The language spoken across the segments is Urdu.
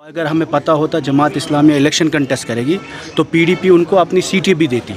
اگر ہمیں پتہ ہوتا جماعت اسلامیہ الیکشن کنٹیسٹ کرے گی تو PDP ان کو اپنی سیٹیں بھی دیتی،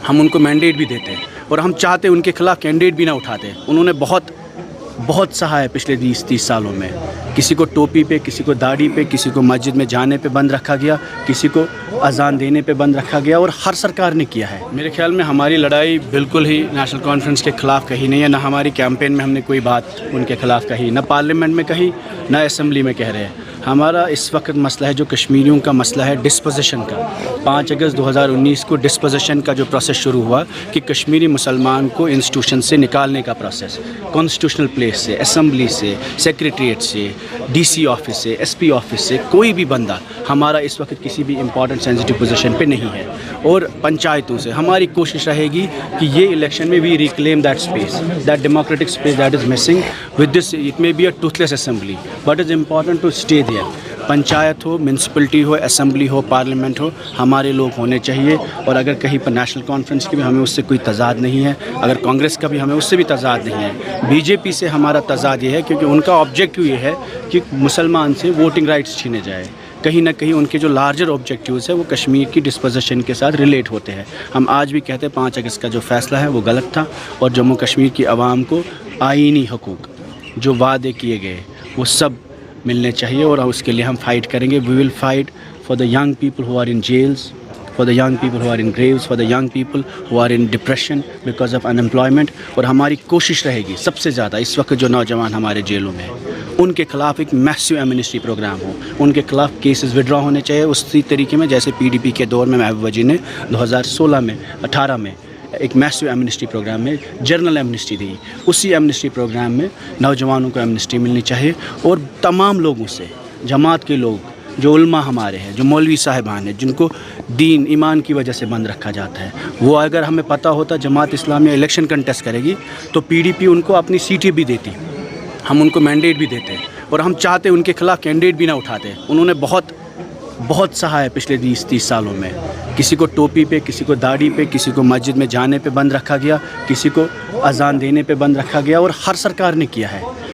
ہم ان کو مینڈیٹ بھی دیتے اور ہم چاہتے ان کے خلاف کینڈیڈیٹ بھی نہ اٹھاتے۔ انہوں نے بہت سہا ہے پچھلے 20-30 سالوں میں، کسی کو ٹوپی پہ، کسی کو داڑھی پہ، کسی کو مسجد میں جانے پہ بند رکھا گیا، کسی کو اذان دینے پہ بند رکھا گیا، اور ہر سرکار نے کیا ہے۔ میرے خیال میں ہماری لڑائی بالکل ہی نیشنل کانفرنس کے خلاف کہی نہیں ہے، نہ ہماری کیمپین میں ہم نے کوئی بات ان کے خلاف کہی، نہ پارلیمنٹ میں کہی، نہ اسمبلی میں کہہ رہے ہیں۔ ہمارا اس وقت مسئلہ ہے جو کشمیریوں کا مسئلہ ہے ڈسپوزیشن کا۔ 5 اگست 2019 کو ڈسپوزیشن کا جو پروسیس شروع ہوا کہ کشمیری مسلمان کو انسٹیٹیوشن سے نکالنے کا پروسیس، کانسٹیٹیوشنل پلیس سے، اسمبلی سے، سیکریٹریٹ سے، DC آفس سے، SP آفس سے، کوئی بھی بندہ ہمارا اس وقت کسی بھی امپورٹنٹ سینسٹیو پوزیشن پہ نہیں ہے۔ اور پنچایتوں سے ہماری کوشش رہے گی کہ یہ الیکشن میں we reclaim that space, that democratic space that is missing with this. It may be a toothless assembly but is important to stay there. Panchayat ہو، میونسپلٹی ہو، اسمبلی ہو، پارلیمنٹ ہو، ہمارے لوگ ہونے چاہیے۔ اور اگر کہیں پر نیشنل کانفرنس کی بھی ہمیں اس سے کوئی تضاد نہیں ہے، اگر کانگریس کا بھی ہمیں اس سے بھی تضاد نہیں ہے، BJP سے ہمارا تضاد یہ ہے کیونکہ ان کا آبجیکٹیو یہ ہے کہ مسلمان سے ووٹنگ رائٹس چھینے جائے۔ کہیں نہ کہیں ان کے جو لارجر آبجیکٹیوز ہیں وہ کشمیر کی ڈسپوزیشن کے ساتھ ریلیٹ ہوتے ہیں۔ ہم آج بھی کہتے ہیں 5 اگست کا جو فیصلہ ہے وہ غلط تھا، اور جموں کشمیر کی عوام کو آئینی حقوق جو وعدے کیے گئے وہ سب ملنے چاہیے، اور اس کے لیے ہم فائٹ کریں گے۔ We will fight for the young people who are in jails, for the young people who are in graves, for the young people who are in depression because of unemployment۔ اور ہماری کوشش رہے گی سب سے زیادہ اس وقت جو نوجوان ہمارے جیلوں میں ہیں ان کے خلاف ایک میسو ایمنسٹی پروگرام ہو، ان کے خلاف کیسز وڈرا ہونے چاہیے اسی طریقے میں جیسے PDP کے دور میں محبوبہ جی نے 2016 میں 18 میں ایک میسو ایمنسٹی پروگرام میں جرنل ایمنسٹی دی۔ اسی ایمنسٹی پروگرام میں نوجوانوں کو ایمنسٹی ملنی چاہیے، اور تمام لوگوں سے، جماعت کے لوگ، جو علماء ہمارے ہیں، جو مولوی صاحبان ہیں، جن کو دین ایمان کی وجہ سے بند رکھا جاتا ہے، وہ اگر ہمیں پتہ ہوتا جماعت اسلامیہ الیکشن کنٹیسٹ کرے گی تو PDP ان کو اپنی سیٹیں بھی دیتی، ہم ان کو مینڈیٹ بھی دیتے اور ہم چاہتے ان کے خلاف کینڈیڈیٹ بھی نہ اٹھاتے۔ انہوں نے بہت سہا ہے پچھلے 20-30 سالوں میں، کسی کو ٹوپی پہ، کسی کو داڑھی پہ، کسی کو مسجد میں جانے پہ بند رکھا گیا، کسی کو اذان دینے پہ بند رکھا گیا، اور ہر سرکار نے کیا ہے۔